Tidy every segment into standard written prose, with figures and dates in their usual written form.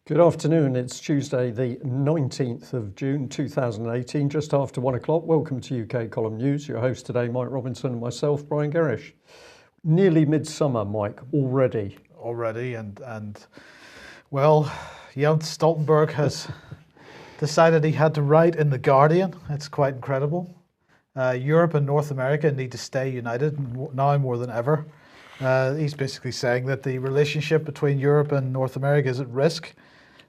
Good afternoon. It's Tuesday, the 19th of June 2018, just after 1 o'clock. Welcome to UK Column News. Your host today, Mike Robinson, and myself, Brian Gerrish. Nearly midsummer, Mike, already. And well, Jens Stoltenberg has decided he had to write in The Guardian. It's quite incredible. Europe and North America need to stay united now more than ever. He's basically saying that the relationship between Europe and North America is at risk.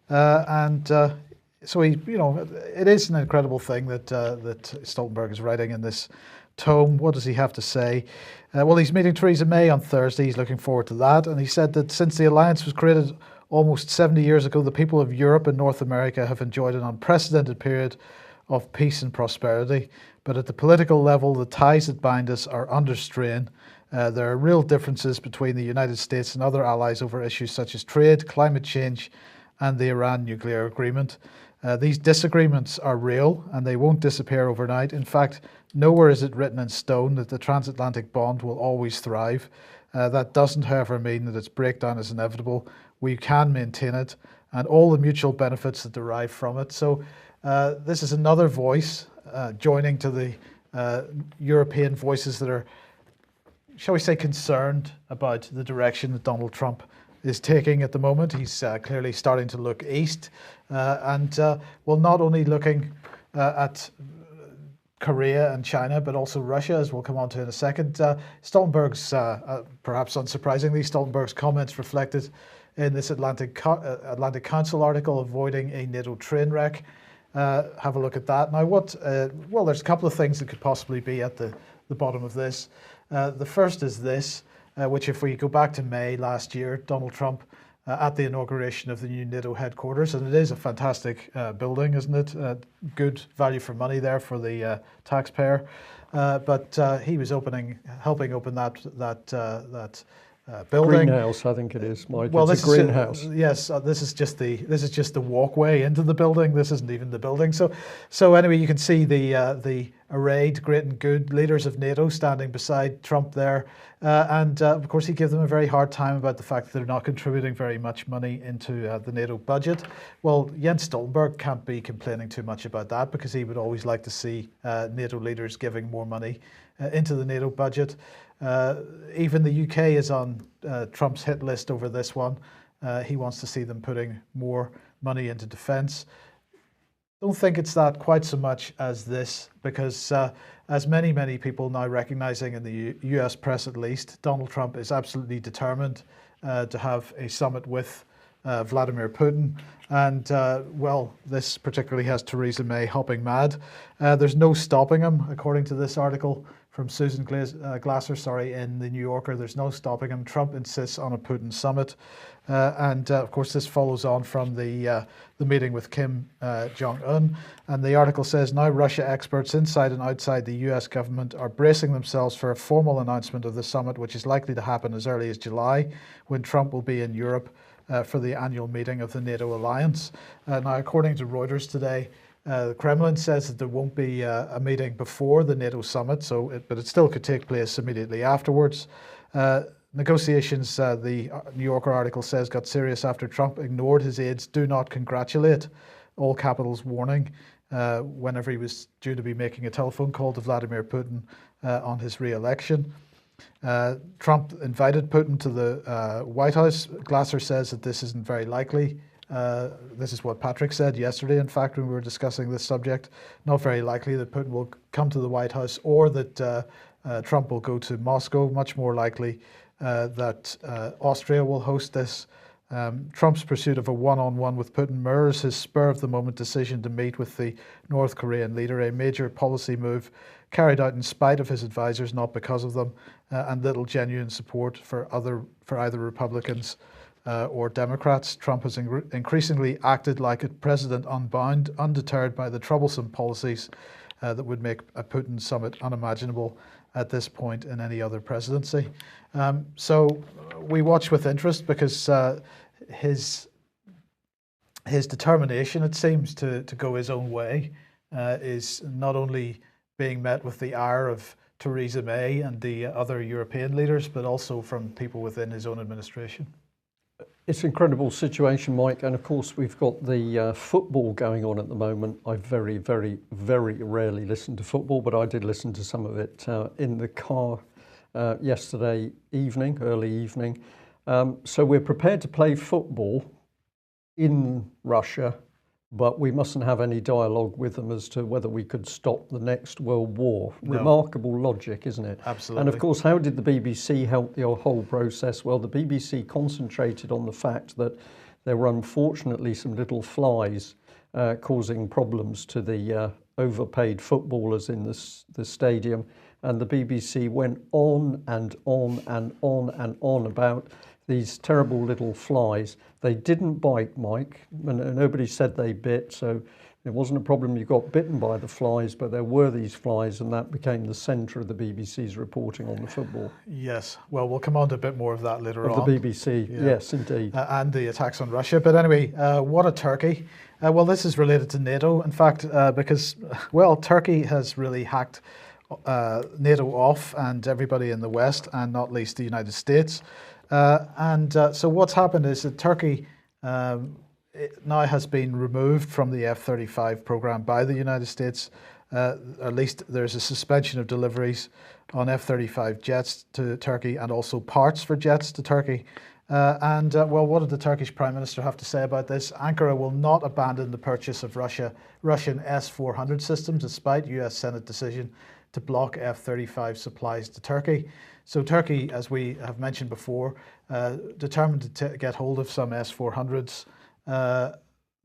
So he, it is an incredible thing that Stoltenberg is writing in this tome. What does he have to say? Well, he's meeting Treason May on Thursday. He's looking forward to that. And he said that since the alliance was created almost 70 years ago, the people of Europe and North America have enjoyed an unprecedented period of peace and prosperity. But at the political level, the ties that bind us are under strain. There are real differences between the United States and other allies over issues such as trade, climate change, and the Iran nuclear agreement. These disagreements are real and they won't disappear overnight. In fact, nowhere is it written in stone that the transatlantic bond will always thrive. That doesn't, however, mean that its breakdown is inevitable. We can maintain it and all the mutual benefits that derive from it. So this is another voice joining to the European voices that are, shall we say, concerned about the direction that Donald Trump is taking at the moment. He's clearly starting to look east well, not only looking at Korea and China, but also Russia, as we'll come on to in a second. Stoltenberg's, perhaps unsurprisingly, Stoltenberg's comments reflected in this Atlantic Council article, Avoiding a NATO Train Wreck. Have a look at that. Now, well, there's a couple of things that could possibly be at the bottom of this. The first is this, which if we go back to May last year, Donald Trump at the inauguration of the new NATO headquarters, and it is a fantastic building, isn't it? Good value for money there for the taxpayer. But he was helping open that building. Greenhouse, I think it is, Mike. Well, it's a greenhouse. Yes, this is just the walkway into the building. This isn't even the building. So anyway, you can see the arrayed great and good leaders of NATO standing beside Trump there, and of course he gave them a very hard time about the fact that they're not contributing very much money into the NATO budget. Well, Jens Stoltenberg can't be complaining too much about that because he would always like to see NATO leaders giving more money into the NATO budget. Even the UK is on Trump's hit list over this one. He wants to see them putting more money into defence. Don't think it's that quite so much as this, because as many people now recognising in the US press at least, Donald Trump is absolutely determined to have a summit with Vladimir Putin. And well, this particularly has Theresa May hopping mad. There's no stopping him, according to this article from Susan Glasser, in the New Yorker. There's no stopping him. Trump insists on a Putin summit. Of course, this follows on from the meeting with Kim Jong-un. And the article says, now Russia experts inside and outside the US government are bracing themselves for a formal announcement of the summit, which is likely to happen as early as July, when Trump will be in Europe for the annual meeting of the NATO alliance. Now, according to Reuters today, the Kremlin says that there won't be a meeting before the NATO summit, but it still could take place immediately afterwards. Negotiations, the New Yorker article says, got serious after Trump ignored his aides' do not congratulate, all capitals warning, whenever he was due to be making a telephone call to Vladimir Putin on his re-election. Trump invited Putin to the White House. Glasser says that this isn't very likely. This is what Patrick said yesterday, in fact, when we were discussing this subject. Not very likely that Putin will come to the White House or that Trump will go to Moscow. Much more likely that Austria will host this. Trump's pursuit of a one-on-one with Putin mirrors his spur-of-the-moment decision to meet with the North Korean leader, a major policy move carried out in spite of his advisors, not because of them, and little genuine support for either Republicans or Democrats. Trump has increasingly acted like a president unbound, undeterred by the troublesome policies that would make a Putin summit unimaginable at this point in any other presidency. So we watch with interest because his determination, it seems, to go his own way is not only being met with the ire of Theresa May and the other European leaders, but also from people within his own administration. It's an incredible situation, Mike, and of course we've got the football going on at the moment. I very, very, very rarely listen to football, but I did listen to some of it in the car yesterday evening, early evening. So we're prepared to play football in Russia, but we mustn't have any dialogue with them as to whether we could stop the next world war. No. Remarkable logic, isn't it? Absolutely. And of course, how did the BBC help the whole process? Well, the BBC concentrated on the fact that there were unfortunately some little flies causing problems to the overpaid footballers in the stadium. And the BBC went on and on and on and on about these terrible little flies. They didn't bite, Mike, and nobody said they bit, so it wasn't a problem you got bitten by the flies, but there were these flies, and that became the centre of the BBC's reporting on the football. Yes, well, we'll come on to a bit more of that later on. Of the BBC, yeah. Yes, indeed. And the attacks on Russia. But anyway, what a Turkey. Well, this is related to NATO, in fact, because, well, Turkey has really hacked NATO off and everybody in the West, and not least the United States. So what's happened is that Turkey now has been removed from the F-35 program by the United States. At least there's a suspension of deliveries on F-35 jets to Turkey and also parts for jets to Turkey. Well, what did the Turkish Prime Minister have to say about this? Ankara will not abandon the purchase of Russian S-400 systems despite US Senate decision to block F-35 supplies to Turkey. So Turkey, as we have mentioned before, determined to get hold of some S-400s.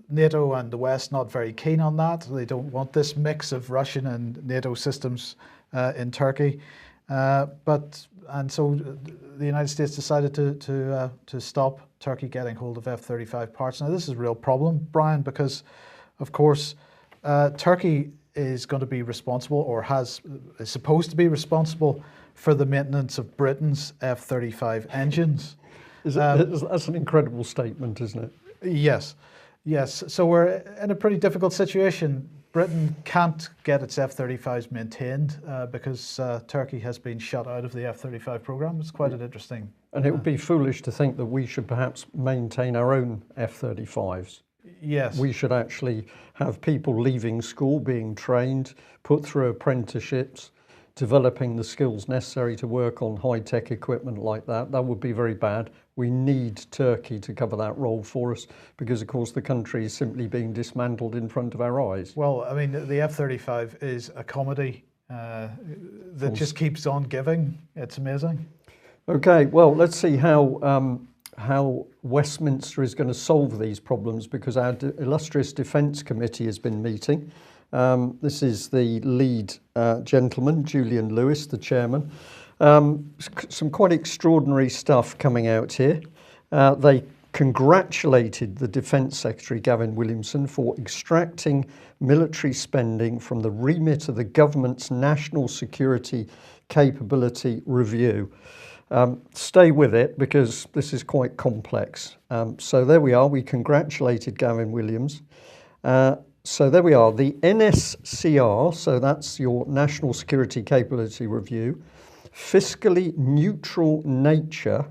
NATO and the West not very keen on that. They don't want this mix of Russian and NATO systems in Turkey. So the United States decided to stop Turkey getting hold of F-35 parts. Now this is a real problem, Brian, because of course Turkey is going to be responsible, or is supposed to be responsible, for the maintenance of Britain's F-35 engines. That's an incredible statement, isn't it? Yes. So we're in a pretty difficult situation. Britain can't get its F-35s maintained because Turkey has been shut out of the F-35 program. It's quite an interesting... And it would be foolish to think that we should perhaps maintain our own F-35s. Yes. We should actually have people leaving school, being trained, put through apprenticeships, developing the skills necessary to work on high-tech equipment like that. That would be very bad. We need Turkey to cover that role for us because, of course, the country is simply being dismantled in front of our eyes. Well, I mean, the F-35 is a comedy that just keeps on giving. It's amazing. Okay, well, let's see how Westminster is going to solve these problems, because our illustrious Defence Committee has been meeting. This is the lead gentleman, Julian Lewis, the chairman. Some quite extraordinary stuff coming out here. They congratulated the Defence Secretary, Gavin Williamson, for extracting military spending from the remit of the government's National Security Capability Review. Stay with it, because this is quite complex. So there we are. We congratulated Gavin Williams. So there we are. The NSCR, so that's your National Security Capability Review, fiscally neutral nature,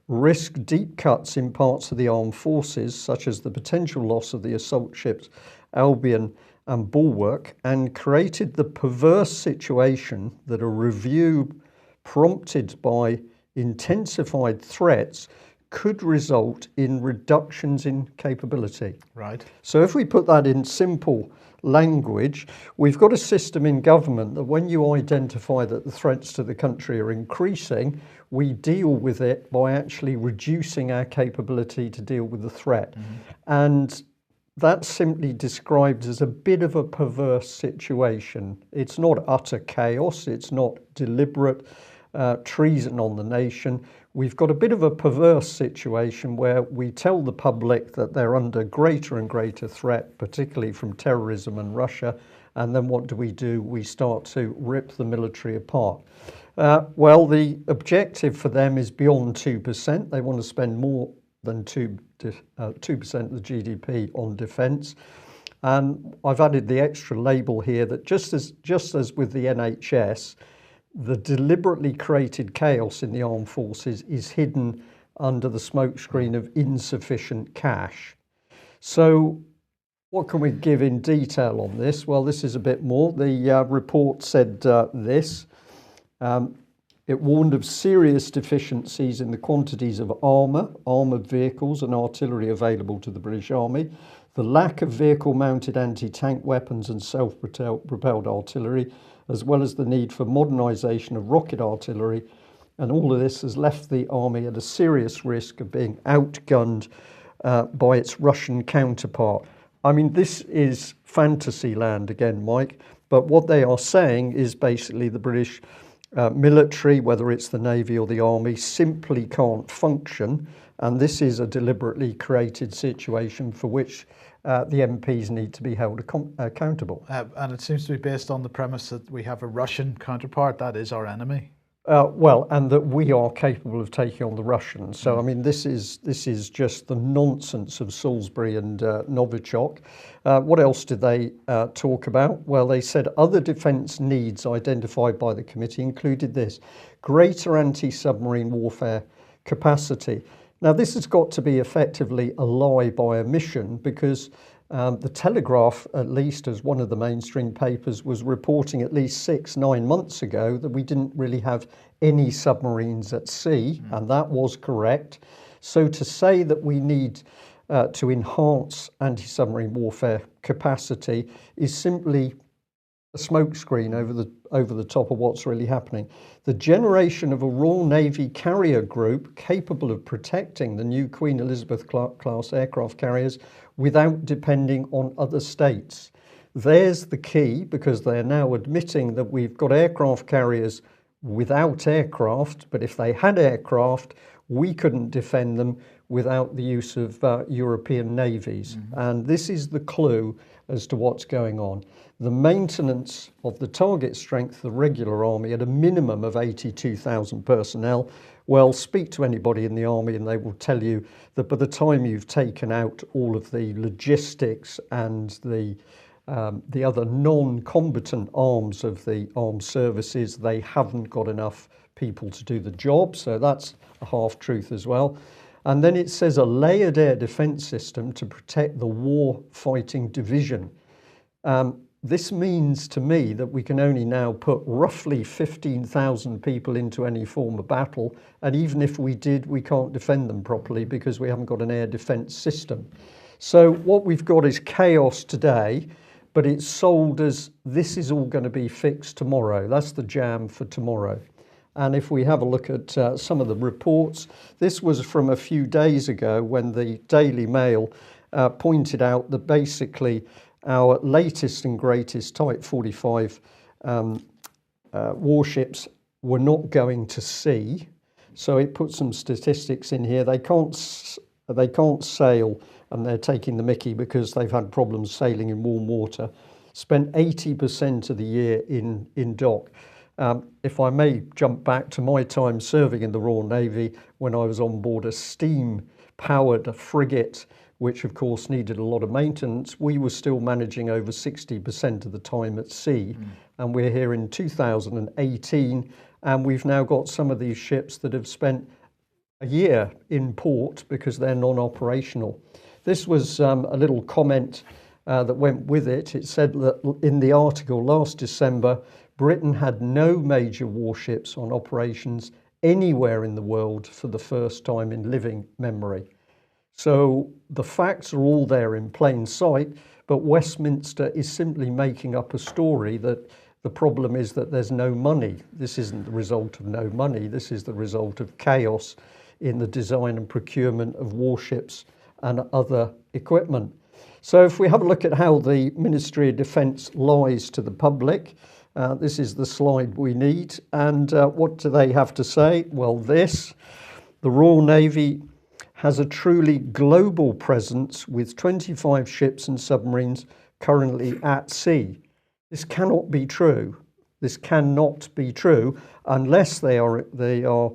risk deep cuts in parts of the armed forces, such as the potential loss of the assault ships Albion and Bulwark, and created the perverse situation that a review prompted by intensified threats could result in reductions in capability. Right. So if we put that in simple language, we've got a system in government that when you identify that the threats to the country are increasing, we deal with it by actually reducing our capability to deal with the threat. Mm-hmm. And that's simply described as a bit of a perverse situation. It's not utter chaos, it's not deliberate treason on the nation. We've got a bit of a perverse situation where we tell the public that they're under greater and greater threat, particularly from terrorism and Russia, and then what do? We start to rip the military apart. Well, the objective for them is beyond 2%. They want to spend more than 2% of the GDP on defence. And I've added the extra label here that just as with the NHS, the deliberately created chaos in the armed forces is hidden under the smokescreen of insufficient cash. So what can we give in detail on this? Well, this is a bit more. The report said this. It warned of serious deficiencies in the quantities of armoured vehicles and artillery available to the British Army, the lack of vehicle-mounted anti-tank weapons and self-propelled artillery, as well as the need for modernisation of rocket artillery. And all of this has left the army at a serious risk of being outgunned by its Russian counterpart. I mean, this is fantasy land again, Mike, but what they are saying is basically the British military, whether it's the Navy or the Army, simply can't function, and this is a deliberately created situation for which the MPs need to be held accountable. And it seems to be based on the premise that we have a Russian counterpart, that is our enemy. Well, and that we are capable of taking on the Russians. So, I mean, this is just the nonsense of Salisbury and Novichok. What else did they talk about? Well, they said other defence needs identified by the committee included this: greater anti-submarine warfare capacity. Now, this has got to be effectively a lie by omission, because the Telegraph, at least as one of the mainstream papers, was reporting at least 6-9 months ago that we didn't really have any submarines at sea, and that was correct. So to say that we need to enhance anti-submarine warfare capacity is simply a smokescreen over the top of what's really happening. The generation of a Royal Navy carrier group capable of protecting the new Queen Elizabeth class aircraft carriers without depending on other states. There's the key, because they're now admitting that we've got aircraft carriers without aircraft, but if they had aircraft, we couldn't defend them without the use of European navies. And this is the clue as to what's going on. The maintenance of the target strength of the regular army at a minimum of 82,000 personnel. Well, speak to anybody in the army and they will tell you that by the time you've taken out all of the logistics and the other non-combatant arms of the armed services, they haven't got enough people to do the job. So that's a half-truth as well. And then it says a layered air defence system to protect the war-fighting division. This means to me that we can only now put roughly 15,000 people into any form of battle, and even if we did, we can't defend them properly because we haven't got an air defence system. So what we've got is chaos today, but it's sold as this is all going to be fixed tomorrow. That's the jam for tomorrow. And if we have a look at some of the reports, this was from a few days ago when the Daily Mail pointed out that basically our latest and greatest Type 45 warships were not going to sea. So it put some statistics in here. They can't sail, and they're taking the mickey because they've had problems sailing in warm water. Spent 80% of the year in dock. If I may jump back to my time serving in the Royal Navy, when I was on board a steam-powered frigate, which of course needed a lot of maintenance, we were still managing over 60% of the time at sea. And we're here in 2018, and we've now got some of these ships that have spent a year in port because they're non-operational. This was a little comment that went with it. It said that in the article last December, Britain had no major warships on operations anywhere in the world for the first time in living memory. So the facts are all there in plain sight, but Westminster is simply making up a story that the problem is that there's no money. This isn't the result of no money. This is the result of chaos in the design and procurement of warships and other equipment. So if we have a look at how the Ministry of Defence lies to the public, this is the slide we need. And what do they have to say? Well, the Royal Navy has a truly global presence with 25 ships and submarines currently at sea. This cannot be true. This cannot be true unless they are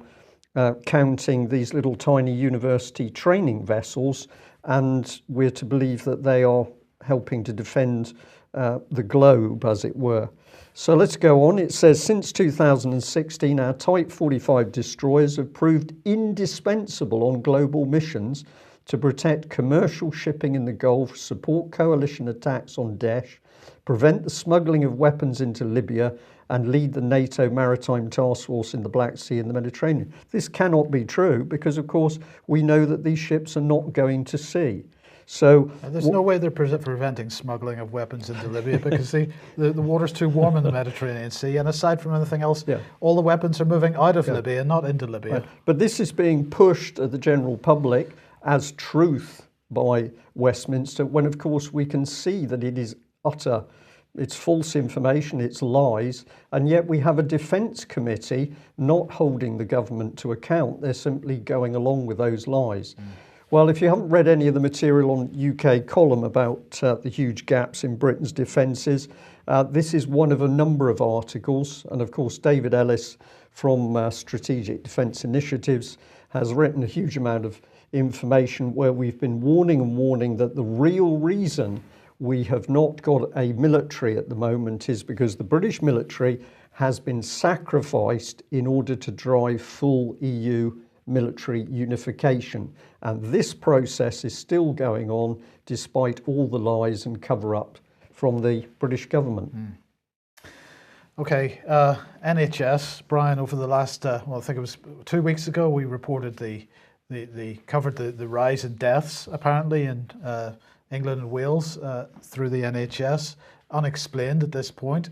counting these little tiny university training vessels, and we're to believe that they are helping to defend the globe, as it were. So let's go on. It says, since 2016, our Type 45 destroyers have proved indispensable on global missions to protect commercial shipping in the Gulf, support coalition attacks on Daesh, prevent the smuggling of weapons into Libya, and lead the NATO maritime task force in the Black Sea and the Mediterranean. This cannot be true because, of course, we know that these ships are not going to sea. So there's no way they're preventing smuggling of weapons into Libya because the water's too warm in the Mediterranean Sea, and aside from anything else, all the weapons are moving out of Libya, not into Libya. Right. But this is being pushed at the general public as truth by Westminster, when of course we can see that it is it's false information, it's lies, and yet we have a defence committee not holding the government to account. They're simply going along with those lies. Well, if you haven't read any of the material on UK Column about the huge gaps in Britain's defences, this is one of a number of articles. And of course, David Ellis from Strategic Defence Initiatives has written a huge amount of information where we've been warning that the real reason we have not got a military at the moment is because the British military has been sacrificed in order to drive full EU military unification. And this process is still going on despite all the lies and cover-up from the British government. Okay, NHS, Brian, over the last, I think it was 2 weeks ago, we reported covered the rise in deaths apparently in England and Wales through the NHS, unexplained at this point,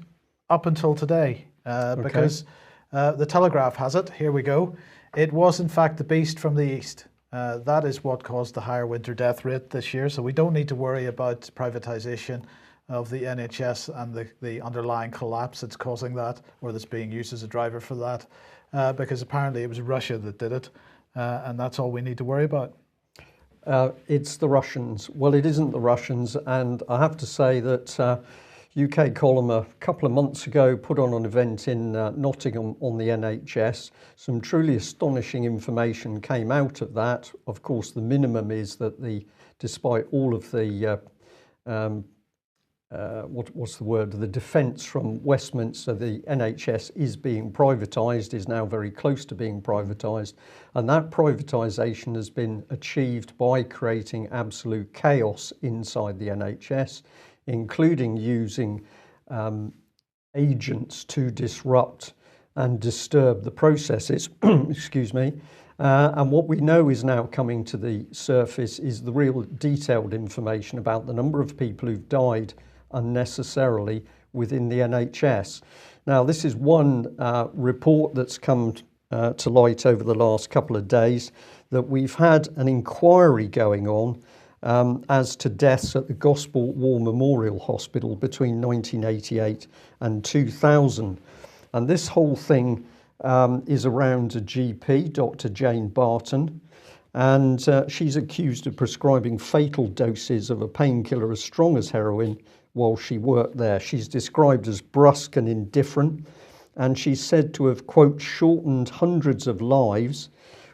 up until today, because the Telegraph has it. Here we go. It was in fact the beast from the east. That is what caused the higher winter death rate this year. So we don't need to worry about privatisation of the NHS and the underlying collapse that's causing that, or that's being used as a driver for that, because apparently it was Russia that did it, and that's all we need to worry about. It's the Russians. Well, it isn't the Russians, and I have to say that UK Column a couple of months ago put on an event in Nottingham on the NHS. Some truly astonishing information came out of that. Of course, the minimum is that despite all of the the defence from Westminster, the NHS is being privatised, is now very close to being privatised, and that privatisation has been achieved by creating absolute chaos inside the NHS, including using agents to disrupt and disturb the processes. Excuse me. And what we know is now coming to the surface is the real detailed information about the number of people who've died unnecessarily within the NHS. Now, this is one report that's come to light over the last couple of days, that we've had an inquiry going on as to deaths at the Gosport War Memorial Hospital between 1988 and 2000. And this whole thing is around a GP, Dr. Jane Barton, and she's accused of prescribing fatal doses of a painkiller as strong as heroin while she worked there. She's described as brusque and indifferent, and she's said to have, quote, shortened hundreds of lives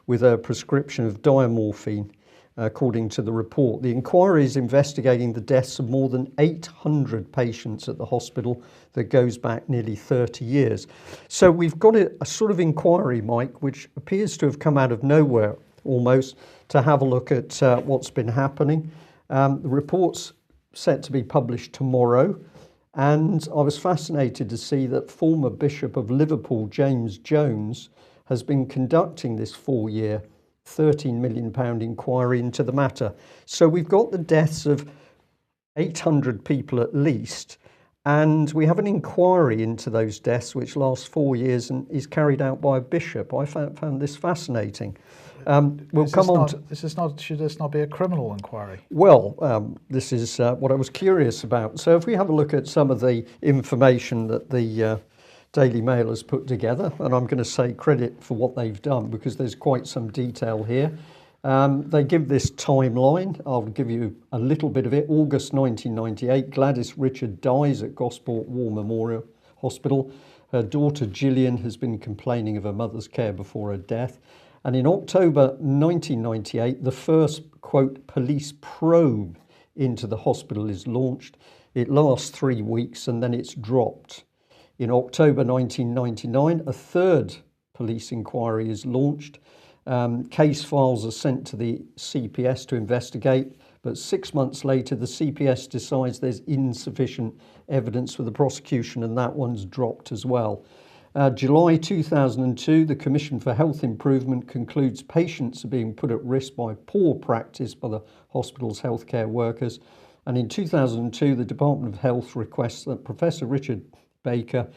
with her prescription of diamorphine, according to the report. The inquiry is investigating the deaths of more than 800 patients at the hospital that goes back nearly 30 years. So we've got a sort of inquiry, Mike, which appears to have come out of nowhere almost, to have a look at what's been happening. The report's set to be published tomorrow, and I was fascinated to see that former Bishop of Liverpool, James Jones, has been conducting this 4-year £13 million inquiry into the matter. So we've got the deaths of 800 people at least, and we have an inquiry into those deaths which lasts 4 years and is carried out by a bishop. I found this fascinating. Should this not be a criminal inquiry? Well, this is what I was curious about. So if we have a look at some of the information that the Daily Mail has put together, and I'm going to say credit for what they've done because there's quite some detail here. They give this timeline. I'll give you a little bit of it. August 1998, Gladys Richard dies at Gosport War Memorial Hospital. Her daughter Gillian has been complaining of her mother's care before her death. And in October 1998, the first, quote, police probe into the hospital is launched. It lasts 3 weeks and then it's dropped. In October 1999, a third police inquiry is launched. Case files are sent to the CPS to investigate, but 6 months later, the CPS decides there's insufficient evidence for the prosecution, and that one's dropped as well. July 2002, the Commission for Health Improvement concludes patients are being put at risk by poor practice by the hospital's healthcare workers. And in 2002, the Department of Health requests that Professor Richard Baker,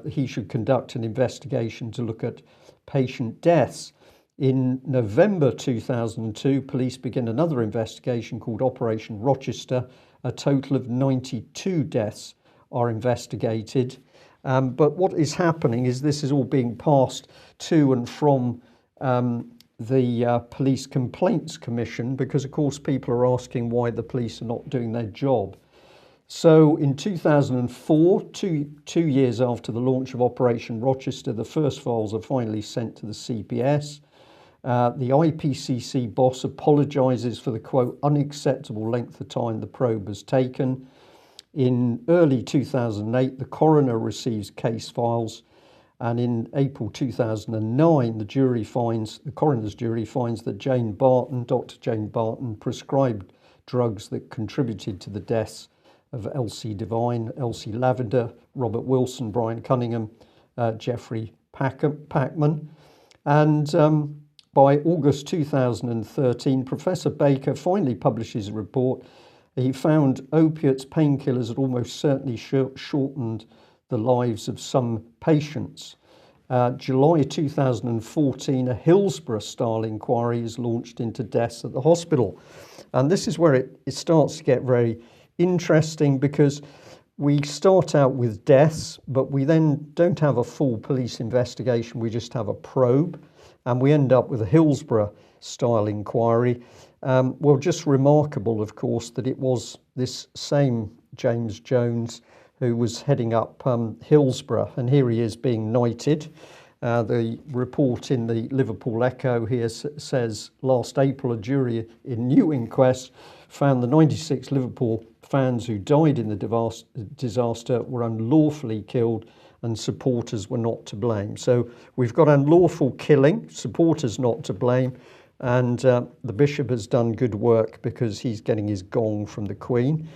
he should conduct an investigation to look at patient deaths. In November 2002, police begin another investigation called Operation Rochester. A total of 92 deaths are investigated. But what is happening is this is all being passed to and from the Police Complaints Commission, because of course people are asking why the police are not doing their job. So in 2004, two years after the launch of Operation Rochester, the first files are finally sent to the CPS. The IPCC boss apologises for the, quote, unacceptable length of time the probe has taken. In early 2008, the coroner receives case files, and in April 2009, the coroner's jury finds that Dr. Jane Barton prescribed drugs that contributed to the deaths of Elsie Devine, Elsie Lavender, Robert Wilson, Brian Cunningham, Jeffrey Packman. And by August 2013, Professor Baker finally publishes a report. He found opiates, painkillers had almost certainly shortened the lives of some patients. July 2014, a Hillsborough-style inquiry is launched into deaths at the hospital. And this is where it starts to get very interesting, because we start out with deaths, but we then don't have a full police investigation. We just have a probe, and we end up with a Hillsborough-style inquiry. Well, just remarkable, of course, that it was this same James Jones who was heading up Hillsborough, and here he is being knighted. The report in the Liverpool Echo here says, last April, a jury in new inquest found the 96 Liverpool fans who died in the disaster were unlawfully killed and supporters were not to blame. So we've got unlawful killing, supporters not to blame, and the bishop has done good work because he's getting his gong from the Queen.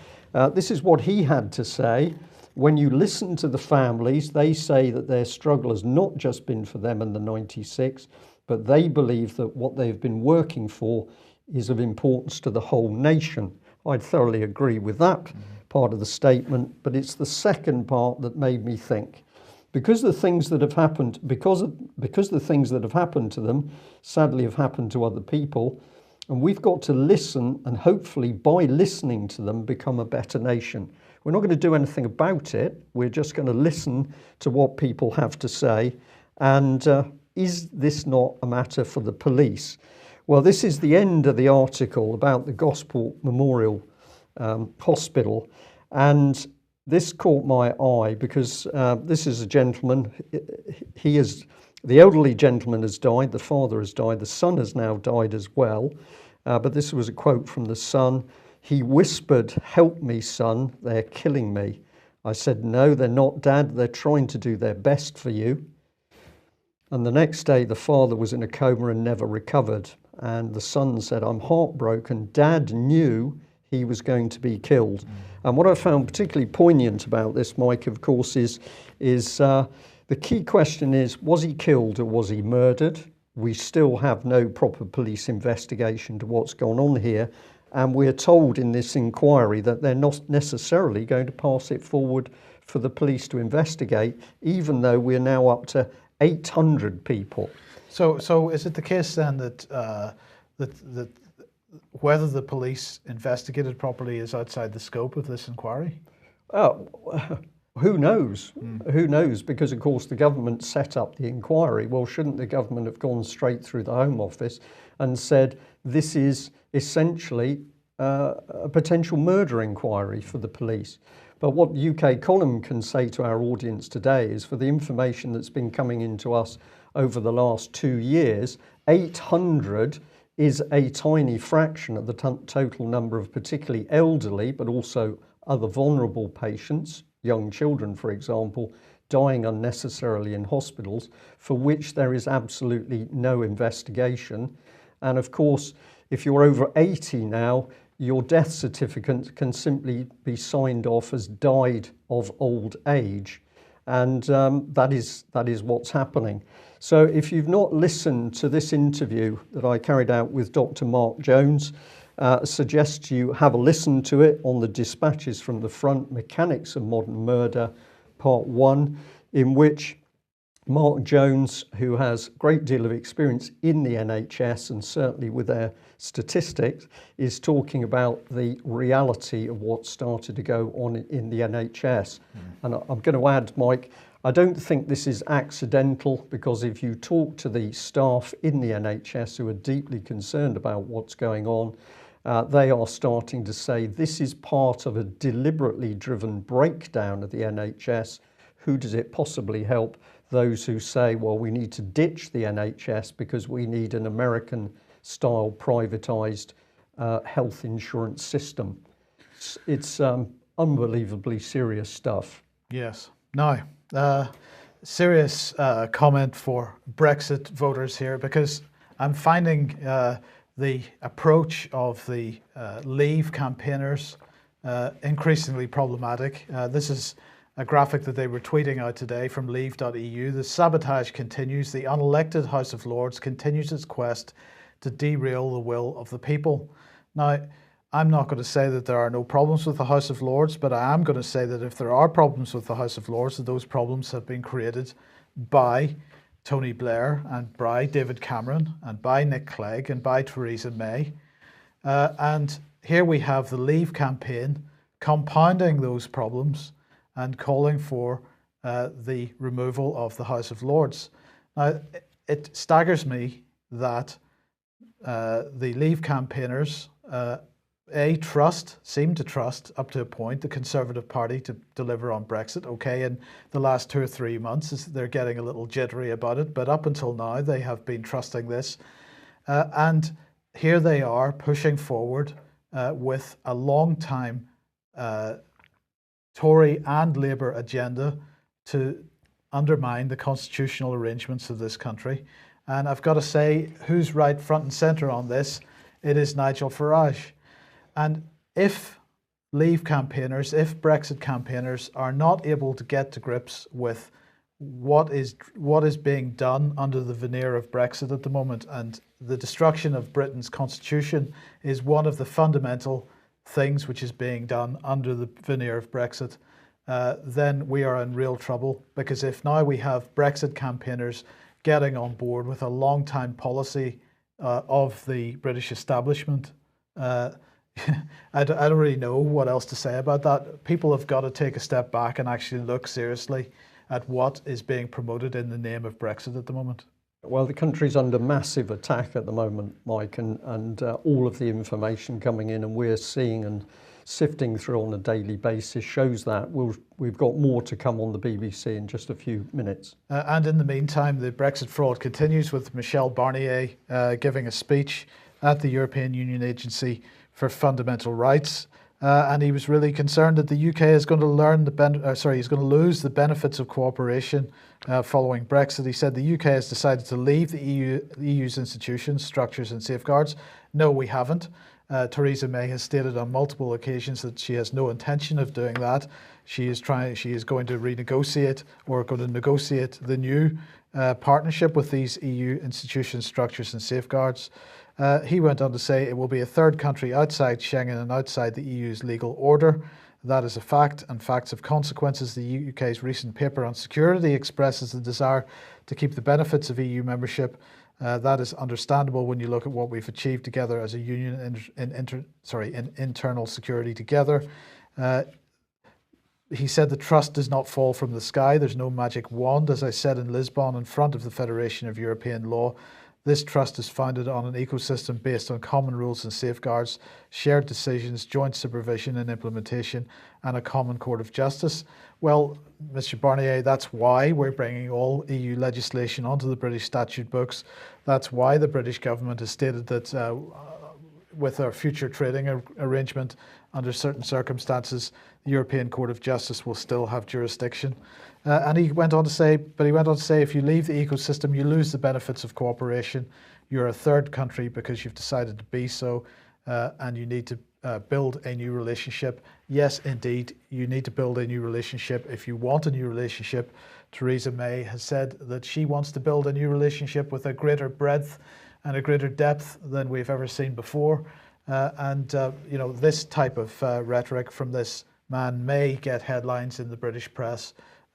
This is what he had to say. When you listen to the families, they say that their struggle has not just been for them and the 96, but they believe that what they've been working for is of importance to the whole nation. I'd thoroughly agree with that part of the statement, but it's the second part that made me think. Because the things that have happened, because the things that have happened to them, sadly have happened to other people, and we've got to listen, and hopefully by listening to them become a better nation. We're not going to do anything about it. We're just going to listen to what people have to say. And is this not a matter for the police? Well, this is the end of the article about the Gosport Memorial Hospital. And this caught my eye because this is a gentleman. The elderly gentleman has died. The father has died. The son has now died as well. But this was a quote from the son. He whispered, "Help me, son, they're killing me." I said, "No, they're not, Dad. They're trying to do their best for you." And the next day, the father was in a coma and never recovered. And the son said, "I'm heartbroken. Dad knew he was going to be killed." And what I found particularly poignant about this, Mike, of course, is the key question is, was he killed or was he murdered? We still have no proper police investigation to what's gone on here. And we're told in this inquiry that they're not necessarily going to pass it forward for the police to investigate, even though we're now up to 800 people. So is it the case then that that whether the police investigated properly is outside the scope of this inquiry? Oh, who knows? Who knows? Because, of course, the government set up the inquiry. Well, shouldn't the government have gone straight through the Home Office and said, this is essentially a potential murder inquiry for the police? But what UK Column can say to our audience today is, for the information that's been coming into us over the last 2 years, 800 is a tiny fraction of the total number of particularly elderly, but also other vulnerable patients, young children, for example, dying unnecessarily in hospitals, for which there is absolutely no investigation. And of course, if you're over 80 now, your death certificate can simply be signed off as died of old age. And that is what's happening. So if you've not listened to this interview that I carried out with Dr. Mark Jones, suggest you have a listen to it on the Dispatches from the Front, Mechanics of Modern Murder, Part 1, in which Mark Jones, who has a great deal of experience in the NHS and certainly with their statistics, is talking about the reality of what started to go on in the NHS. And I'm going to add, Mike, I don't think this is accidental, because if you talk to the staff in the NHS who are deeply concerned about what's going on, they are starting to say this is part of a deliberately driven breakdown of the NHS. Who does it possibly help? Those who say, well, we need to ditch the NHS because we need an American-style privatised health insurance system. It's unbelievably serious stuff. Yes. Now, serious comment for Brexit voters here, because I'm finding the approach of the Leave campaigners increasingly problematic. This is a graphic that they were tweeting out today from Leave.eu. The sabotage continues. The unelected House of Lords continues its quest to derail the will of the people. Now, I'm not going to say that there are no problems with the House of Lords, but I am going to say that if there are problems with the House of Lords, that those problems have been created by Tony Blair and by David Cameron and by Nick Clegg and by Treason May. And here we have the Leave campaign compounding those problems and calling for the removal of the House of Lords. Now, it staggers me that the Leave campaigners seem to trust up to a point the Conservative Party to deliver on Brexit. Okay, in the last 2 or 3 months they're getting a little jittery about it, but up until now they have been trusting this. And here they are pushing forward with a long time Tory and Labour agenda to undermine the constitutional arrangements of this country. And I've got to say, who's right front and centre on this? It is Nigel Farage. And if Leave campaigners, if Brexit campaigners are not able to get to grips with what is being done under the veneer of Brexit at the moment, and the destruction of Britain's constitution is one of the fundamental things which is being done under the veneer of Brexit, then we are in real trouble. Because if now we have Brexit campaigners getting on board with a long-time policy of the British establishment, I don't really know what else to say about that. People have got to take a step back and actually look seriously at what is being promoted in the name of Brexit at the moment. Well, the country's under massive attack at the moment, Mike, and all of the information coming in and we're seeing and sifting through on a daily basis shows that. We've got more to come on the BBC in just a few minutes. And in the meantime, the Brexit fraud continues, with Michel Barnier giving a speech at the European Union Agency for Fundamental Rights. And he was really concerned that the UK is going to he's going to lose the benefits of cooperation following Brexit. He said the UK has decided to leave the EU's institutions, structures and safeguards. No, we haven't. Theresa May has stated on multiple occasions that she has no intention of doing that. She is going to renegotiate or going to negotiate the new partnership with these EU institutions, structures and safeguards. He went on to say it will be a third country outside Schengen and outside the EU's legal order. That is a fact, and facts have consequences. The UK's recent paper on security expresses the desire to keep the benefits of EU membership. That is understandable when you look at what we've achieved together as a union in internal security together. He said the trust does not fall from the sky. There's no magic wand. As I said in Lisbon in front of the Federation of European Law, This trust is founded on an ecosystem based on common rules and safeguards, shared decisions, joint supervision and implementation, and a common court of justice. Well, Mr. Barnier, that's why we're bringing all EU legislation onto the British statute books. That's why the British government has stated that with our future trading arrangement, under certain circumstances, the European Court of Justice will still have jurisdiction. And he went on to say, if you leave the ecosystem, you lose the benefits of cooperation. You're a third country because you've decided to be so, and you need to build a new relationship. Yes, indeed, you need to build a new relationship. If you want a new relationship, Treason May has said that she wants to build a new relationship with a greater breadth and a greater depth than we've ever seen before. You know, this type of rhetoric from this man may get headlines in the British press,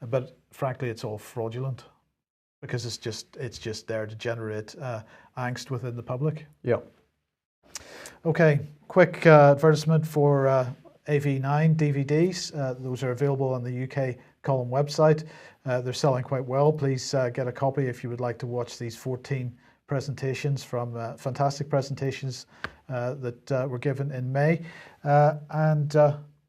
but frankly, it's all fraudulent because it's just there to generate angst within the public. Yeah. Okay, quick advertisement for AV9 DVDs. Those are available on the UK Column website. They're selling quite well. Please get a copy if you would like to watch these 14 presentations from fantastic presentations that were given in May.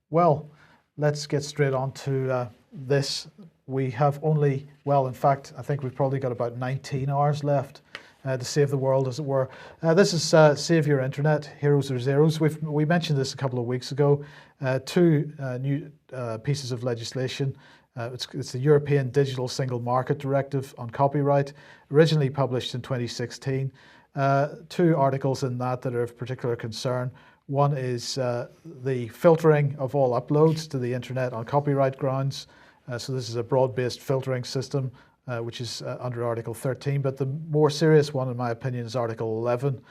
Well, let's get straight on to this. We have only, well, in fact, I think we've probably got about 19 hours left to save the world, as it were. This is Save Your Internet, Heroes or Zeros. We mentioned this a couple of weeks ago. Two new pieces of legislation. It's the European Digital Single Market Directive on copyright, originally published in 2016. Two articles in that are of particular concern. One is the filtering of all uploads to the internet on copyright grounds. So this is a broad-based filtering system, which is under Article 13. But the more serious one, in my opinion, is Article 11,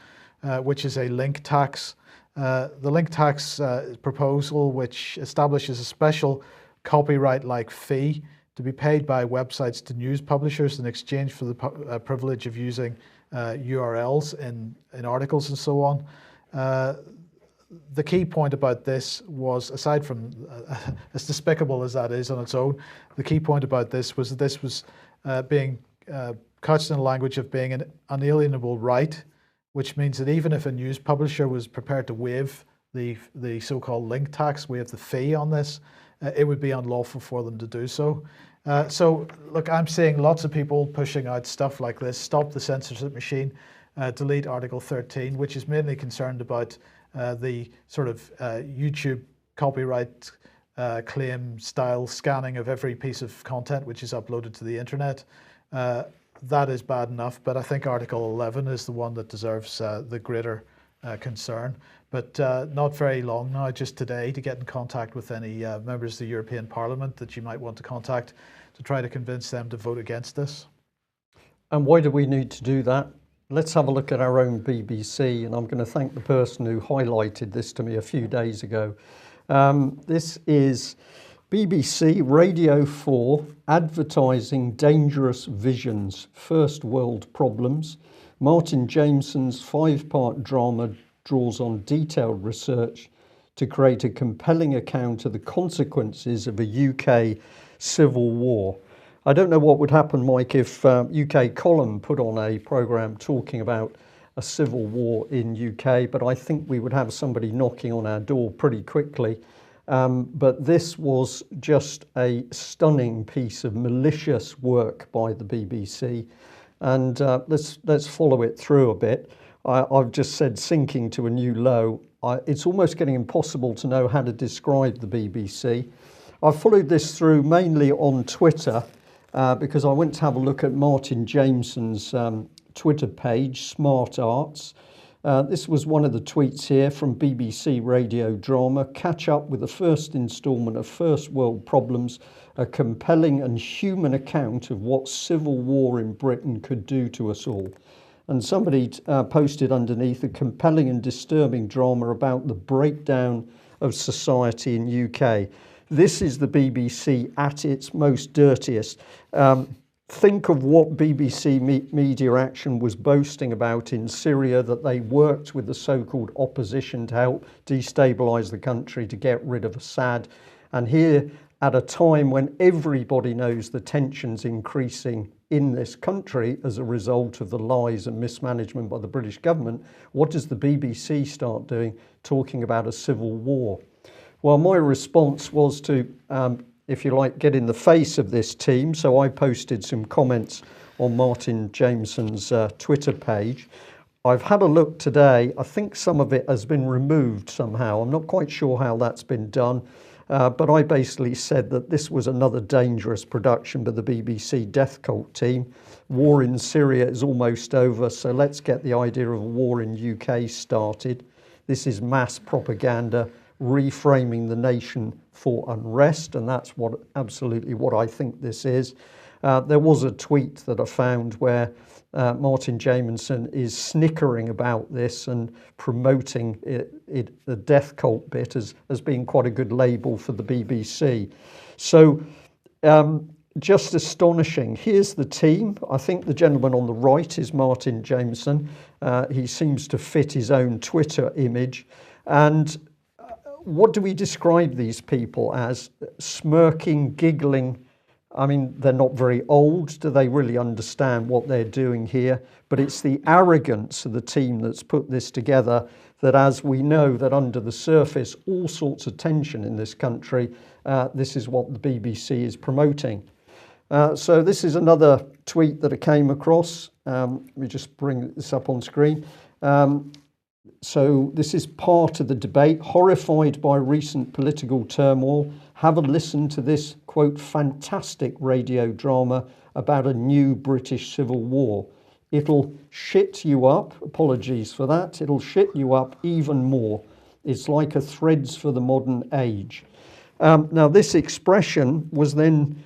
which is a link tax. The link tax proposal, which establishes a special copyright-like fee to be paid by websites to news publishers in exchange for the privilege of using URLs in articles and so on. The key point about this was, aside from as despicable as that is on its own, the key point about this was that this was being couched in the language of being an unalienable right, which means that even if a news publisher was prepared to waive the so-called link tax, waive the fee on this, it would be unlawful for them to do so. So look, I'm seeing lots of people pushing out stuff like this: stop the censorship machine, delete Article 13, which is mainly concerned about the sort of YouTube copyright claim style scanning of every piece of content which is uploaded to the internet. That is bad enough, but I think Article 11 is the one that deserves the greater concern. But not very long now, just today, to get in contact with any members of the European Parliament that you might want to contact to try to convince them to vote against this. And why do we need to do that? Let's have a look at our own BBC, and I'm going to thank the person who highlighted this to me a few days ago. This is BBC Radio 4, Advertising Dangerous Visions, First World Problems. Martin Jameson's 5-part drama draws on detailed research to create a compelling account of the consequences of a UK civil war. I don't know what would happen, Mike, if UK Column put on a programme talking about a civil war in UK, but I think we would have somebody knocking on our door pretty quickly. But this was just a stunning piece of malicious work by the BBC. And let's follow it through a bit. I've just said sinking to a new low. It's almost getting impossible to know how to describe the BBC. I've followed this through mainly on Twitter because I went to have a look at Martin Jameson's Twitter page, Smart Arts. This was one of the tweets here from BBC Radio Drama. Catch up with the first instalment of First World Problems, a compelling and human account of what civil war in Britain could do to us all. And somebody posted underneath a compelling and disturbing drama about the breakdown of society in UK. This is the BBC at its most dirtiest. Think of what BBC Media Action was boasting about in Syria, that they worked with the so-called opposition to help destabilise the country, to get rid of Assad. And here at a time when everybody knows the tension's increasing in this country as a result of the lies and mismanagement by the British government, what does the BBC start doing? Talking about a civil war. Well, my response was to, if you like, get in the face of this team. So I posted some comments on Martin Jameson's Twitter page. I've had a look today. I think some of it has been removed somehow. I'm not quite sure how that's been done. But I basically said that this was another dangerous production by the BBC death cult team. War in Syria is almost over, so let's get the idea of a war in UK started. This is mass propaganda, reframing the nation for unrest, and that's absolutely what I think this is. There was a tweet that I found where Martin Jameson is snickering about this and promoting the death cult bit as being quite a good label for the BBC. So just astonishing. Here's the team. I think the gentleman on the right is Martin Jameson. He seems to fit his own Twitter image. And what do we describe these people as? Smirking, giggling. I mean, they're not very old. Do they really understand what they're doing here? But it's the arrogance of the team that's put this together, that as we know that under the surface, all sorts of tension in this country, this is what the BBC is promoting. So this is another tweet that I came across. Let me just bring this up on screen. So this is part of the debate. Horrified by recent political turmoil, have a listen to this, quote, fantastic radio drama about a new British civil war. It'll shit you up, apologies for that, it'll shit you up even more. It's like a threads for the modern age. Now this expression was then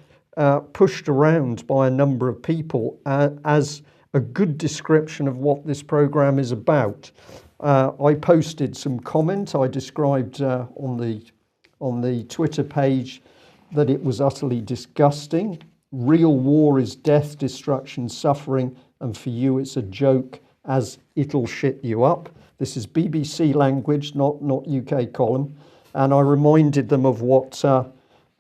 pushed around by a number of people as a good description of what this programme is about. I posted some comment. I described on the Twitter page that it was utterly disgusting. Real war is death, destruction, suffering, and for you it's a joke as it'll shit you up. This is BBC language, not UK column. And I reminded them of what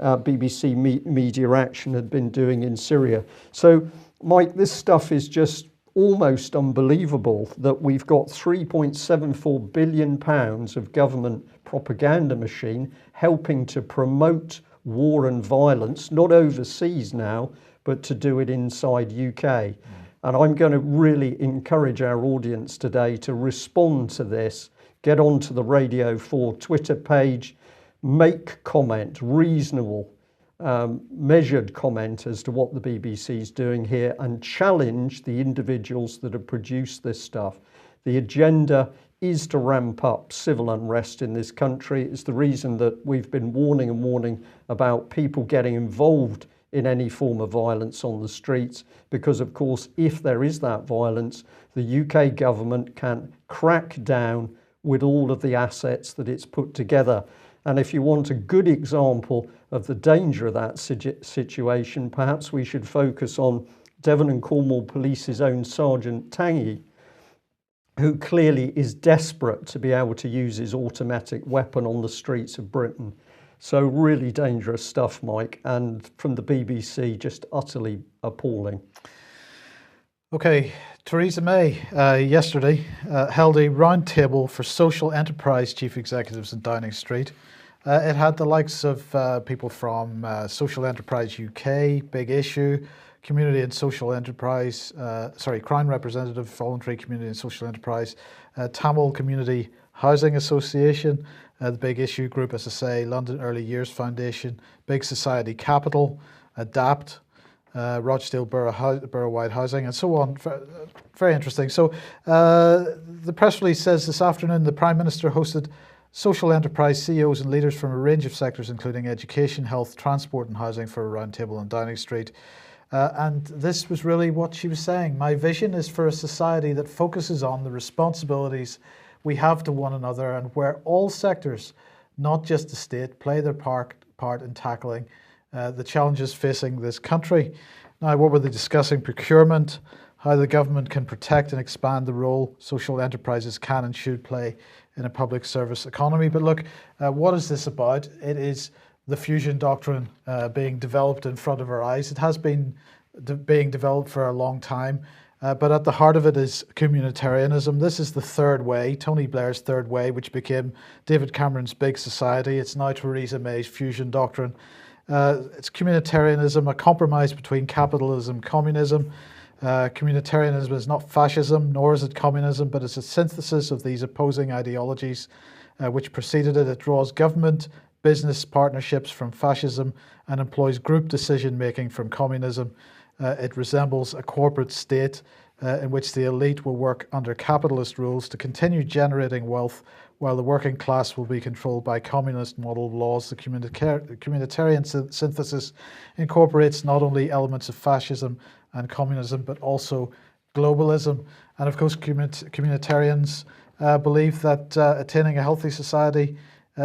BBC Media Action had been doing in Syria. So, Mike, this stuff is just almost unbelievable, that we've got £3.74 billion of government propaganda machine helping to promote war and violence, not overseas now, but to do it inside UK. And I'm going to really encourage our audience today to respond to this, get onto the Radio 4 Twitter page, make comment, reasonable, measured comment as to what the BBC is doing here, and challenge the individuals that have produced this stuff. The agenda is to ramp up civil unrest in this country. It's the reason that we've been warning and warning about people getting involved in any form of violence on the streets, because of course if there is that violence, the UK government can crack down with all of the assets that it's put together. And if you want a good example of the danger of that situation, perhaps we should focus on Devon and Cornwall Police's own Sergeant Tangy, who clearly is desperate to be able to use his automatic weapon on the streets of Britain. So really dangerous stuff, Mike, and from the BBC, just utterly appalling. Okay, Treason May yesterday held a roundtable for social enterprise chief executives in Downing Street. It had the likes of people from Social Enterprise UK, Big Issue, Community and Social Enterprise, Crime Representative, Voluntary Community and Social Enterprise, Tamil Community Housing Association, the Big Issue Group, as I say, London Early Years Foundation, Big Society Capital, ADAPT, Rochdale Borough-wide Housing, and so on. Very interesting. So the press release says this afternoon the Prime Minister hosted social enterprise CEOs and leaders from a range of sectors, including education, health, transport and housing, for a roundtable on Downing Street. And this was really what she was saying. My vision is for a society that focuses on the responsibilities we have to one another, and where all sectors, not just the state, play their part in tackling the challenges facing this country. Now, what were they discussing? Procurement, how the government can protect and expand the role social enterprises can and should play in a public service economy. But look, what is this about? It is the Fusion Doctrine being developed in front of our eyes. It has been being developed for a long time, but at the heart of it is communitarianism. This is the third way, Tony Blair's third way, which became David Cameron's Big Society. It's now Theresa May's Fusion Doctrine. It's communitarianism, a compromise between capitalism and communism. Communitarianism is not fascism, nor is it communism, but it's a synthesis of these opposing ideologies which preceded it. It draws government, business partnerships from fascism and employs group decision-making from communism. It resembles a corporate state in which the elite will work under capitalist rules to continue generating wealth, while the working class will be controlled by communist model laws. The communitarian synthesis incorporates not only elements of fascism and communism, but also globalism. And of course, communitarians believe that attaining a healthy society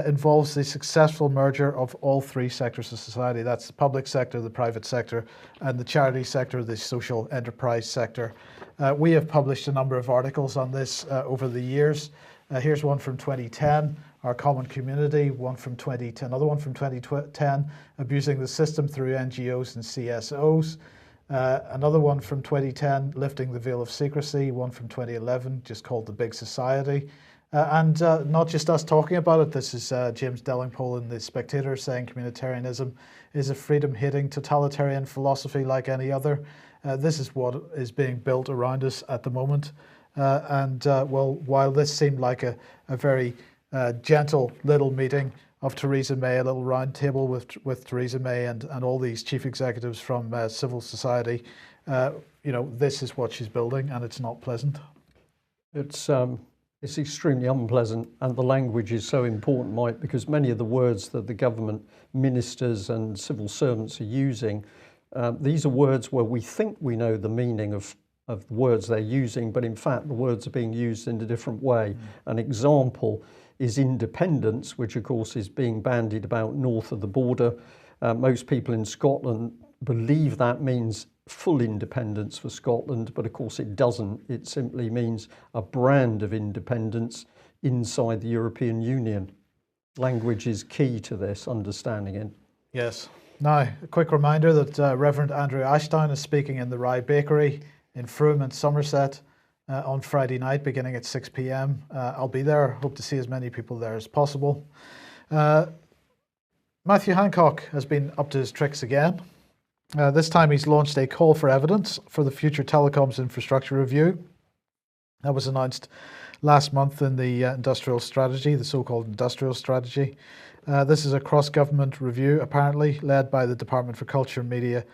involves the successful merger of all three sectors of society. That's the public sector, the private sector, and the charity sector, the social enterprise sector. We have published a number of articles on this over the years. Here's one from 2010, Our Common Community, one from 2010, another one from 2010, Abusing the System Through NGOs and CSOs. Another one from 2010, Lifting the Veil of Secrecy, one from 2011, just called The Big Society. And not just us talking about it, this is James Dellingpole in The Spectator saying communitarianism is a freedom-hating totalitarian philosophy like any other. This is what is being built around us at the moment. Well, while this seemed like a very gentle little meeting of Theresa May, a little round table with Theresa May and all these chief executives from civil society, this is what she's building, and it's not pleasant. It's extremely unpleasant, and the language is so important, Mike, because many of the words that the government ministers and civil servants are using, these are words where we think we know the meaning of the words they're using, but in fact the words are being used in a different way. An example is independence, which of course is being bandied about north of the border. Most people in Scotland believe that means full independence for Scotland, but of course it doesn't. It simply means a brand of independence inside the European Union. Language is key to this, understanding it. Yes. Now, a quick reminder that Reverend Andrew Ashdown is speaking in the Rye Bakery in Frome in Somerset on Friday night, beginning at 6 p.m. I'll be there. Hope to see as many people there as possible. Matthew Hancock has been up to his tricks again. This time he's launched a call for evidence for the future telecoms infrastructure review. That was announced last month in the industrial strategy, the so-called industrial strategy. This is a cross-government review, apparently, led by the Department for Culture, Media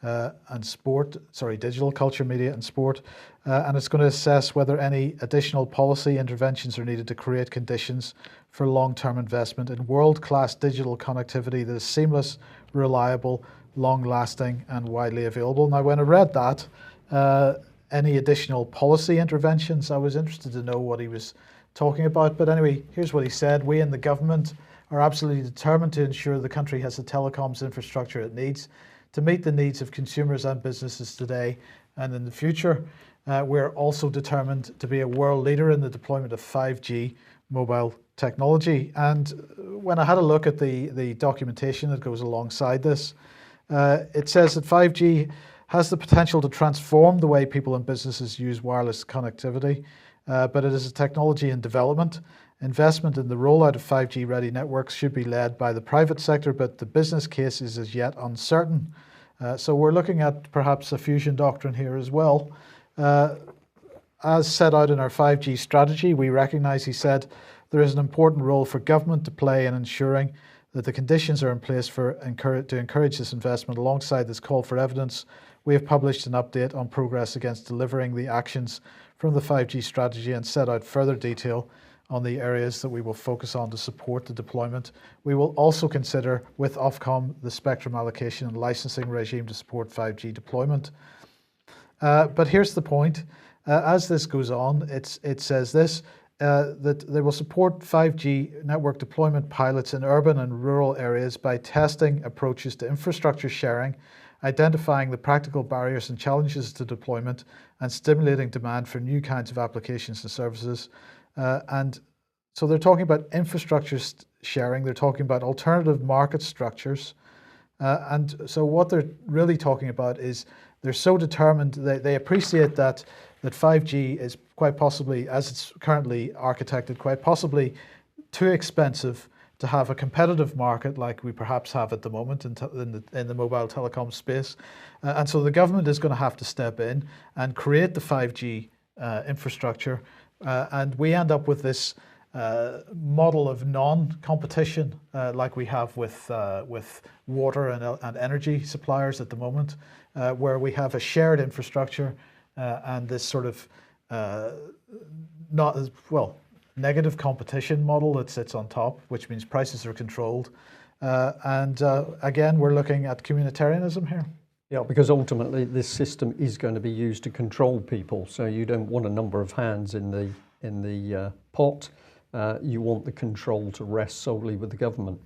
and Sport, Digital Culture, Media and Sport. And it's going to assess whether any additional policy interventions are needed to create conditions for long-term investment in world-class digital connectivity that is seamless, reliable, long-lasting and widely available. Now, when I read that, any additional policy interventions, I was interested to know what he was talking about. But anyway, here's what he said. We in the government are absolutely determined to ensure the country has the telecoms infrastructure it needs to meet the needs of consumers and businesses today and in the future. We're also determined to be a world leader in the deployment of 5G mobile technology. And when I had a look at the documentation that goes alongside this, it says that 5G has the potential to transform the way people and businesses use wireless connectivity, but it is a technology in development. Investment in the rollout of 5G ready networks should be led by the private sector, but the business case is as yet uncertain. So we're looking at perhaps a fusion doctrine here as well. As set out in our 5G strategy, we recognise, he said, there is an important role for government to play in ensuring that the conditions are in place to encourage this investment. Alongside this call for evidence, we have published an update on progress against delivering the actions from the 5G strategy and set out further detail on the areas that we will focus on to support the deployment. We will also consider with Ofcom the spectrum allocation and licensing regime to support 5G deployment. But here's the point. As this goes on, it says this, that they will support 5G network deployment pilots in urban and rural areas by testing approaches to infrastructure sharing, identifying the practical barriers and challenges to deployment, and stimulating demand for new kinds of applications and services. And So they're talking about infrastructure sharing. They're talking about alternative market structures. And so what they're really talking about is they're so determined, they appreciate that 5G is quite possibly, as it's currently architected, quite possibly too expensive to have a competitive market like we perhaps have at the moment in the mobile telecom space. And so the government is going to have to step in and create the 5G infrastructure. And we end up with this model of non-competition like we have with water and energy suppliers at the moment, where we have a shared infrastructure and this sort of not as well negative competition model that sits on top, which means prices are controlled. And again, we're looking at communitarianism here. Yeah, because ultimately this system is going to be used to control people. So you don't want a number of hands in the pot. You want the control to rest solely with the government.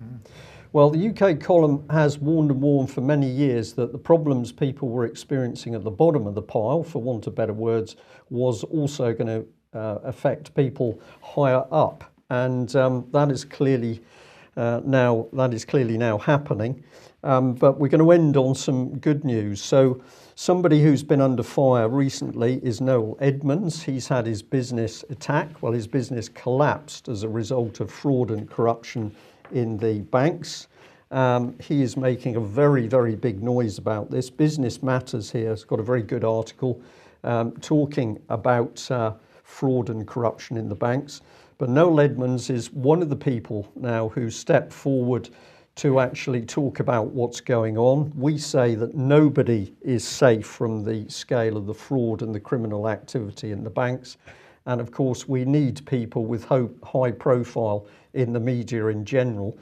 Well, the UK column has warned and warned for many years that the problems people were experiencing at the bottom of the pile, for want of better words, was also going to affect people higher up, and that is clearly now happening. But we're going to end on some good news. So somebody who's been under fire recently is Noel Edmonds. He's had his business attacked. Well, his business collapsed as a result of fraud and corruption in the banks. He is making a very, very big noise about this. Business Matters here has got a very good article talking about fraud and corruption in the banks. But Noel Edmonds is one of the people now who stepped forward to actually talk about what's going on. We say that nobody is safe from the scale of the fraud and the criminal activity in the banks. And of course, we need people with high profile in the media in general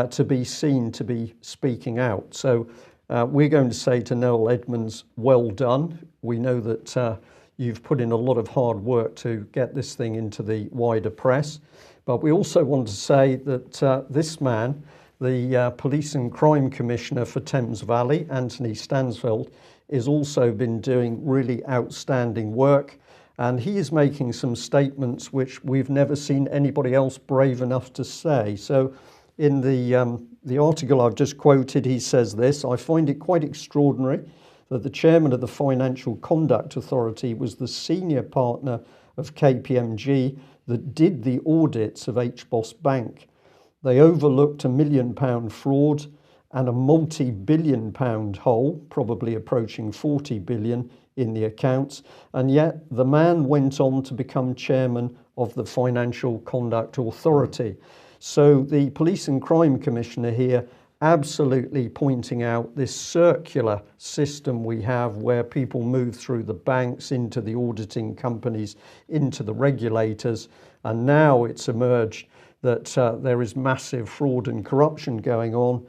to be seen to be speaking out. So we're going to say to Noel Edmonds, well done. We know that you've put in a lot of hard work to get this thing into the wider press. But we also want to say that this man, the Police and Crime Commissioner for Thames Valley, Anthony Stansfeld, has also been doing really outstanding work. And he is making some statements which we've never seen anybody else brave enough to say. So in the article I've just quoted, he says this: I find it quite extraordinary that the chairman of the Financial Conduct Authority was the senior partner of KPMG that did the audits of HBOS Bank. They overlooked £1 million fraud and a multi-billion pound hole, probably approaching 40 billion in the accounts. And yet the man went on to become chairman of the Financial Conduct Authority. So the Police and Crime Commissioner here absolutely pointing out this circular system we have where people move through the banks, into the auditing companies, into the regulators. And now it's emerged that there is massive fraud and corruption going on.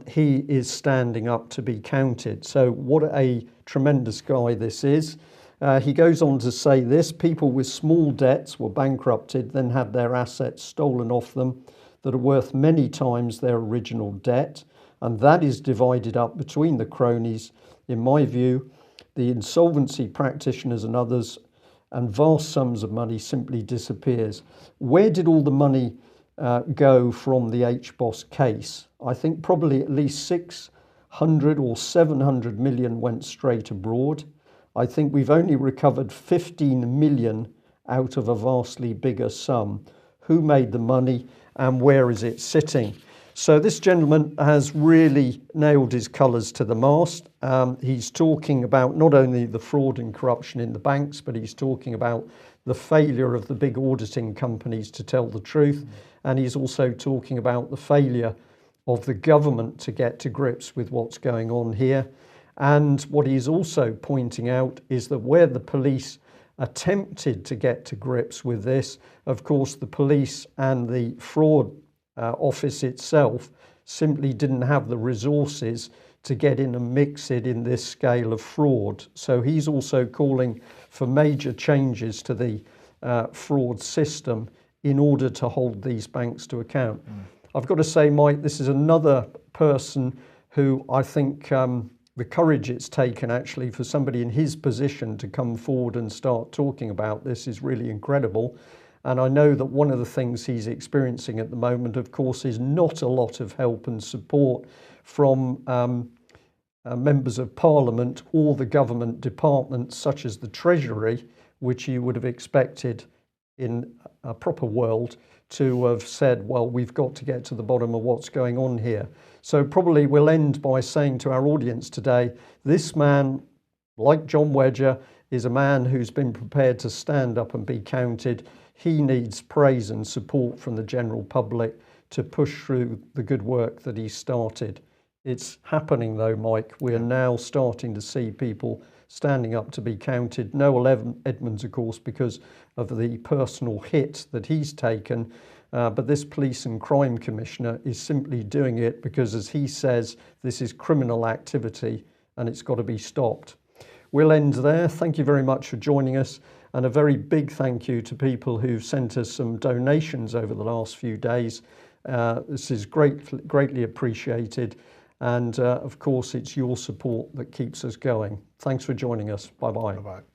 He is standing up to be counted. So what a tremendous guy this is. He goes on to say this: people with small debts were bankrupted, then had their assets stolen off them that are worth many times their original debt. And that is divided up between the cronies, in my view, the insolvency practitioners and others, and vast sums of money simply disappears. Where did all the money go from the HBOS case? I think probably at least 600 or 700 million went straight abroad. I think we've only recovered 15 million out of a vastly bigger sum. Who made the money and where is it sitting? So this gentleman has really nailed his colours to the mast. He's talking about not only the fraud and corruption in the banks, but he's talking about the failure of the big auditing companies to tell the truth. And he's also talking about the failure of the government to get to grips with what's going on here. And what he's also pointing out is that where the police attempted to get to grips with this, of course, the police and the fraud office itself simply didn't have the resources to get in and mix it in this scale of fraud. So he's also calling for major changes to the fraud system in order to hold these banks to account. I've got to say, Mike, this is another person who I think the courage it's taken actually for somebody in his position to come forward and start talking about this is really incredible. And I know that one of the things he's experiencing at the moment, of course, is not a lot of help and support from members of Parliament or the government departments such as the Treasury, which you would have expected in a proper world to have said, well, we've got to get to the bottom of what's going on here. So probably we'll end by saying to our audience today, this man, like John Wedger, is a man who's been prepared to stand up and be counted. He needs praise and support from the general public to push through the good work that he started. It's happening though, Mike. We're now starting to see people standing up to be counted. Noel Edmonds, of course, because of the personal hit that he's taken. But this police and crime commissioner is simply doing it because, as he says, this is criminal activity and it's got to be stopped. We'll end there. Thank you very much for joining us. And a very big thank you to people who've sent us some donations over the last few days. This is greatly appreciated. And of course, it's your support that keeps us going. Thanks for joining us. Bye-bye. Bye-bye.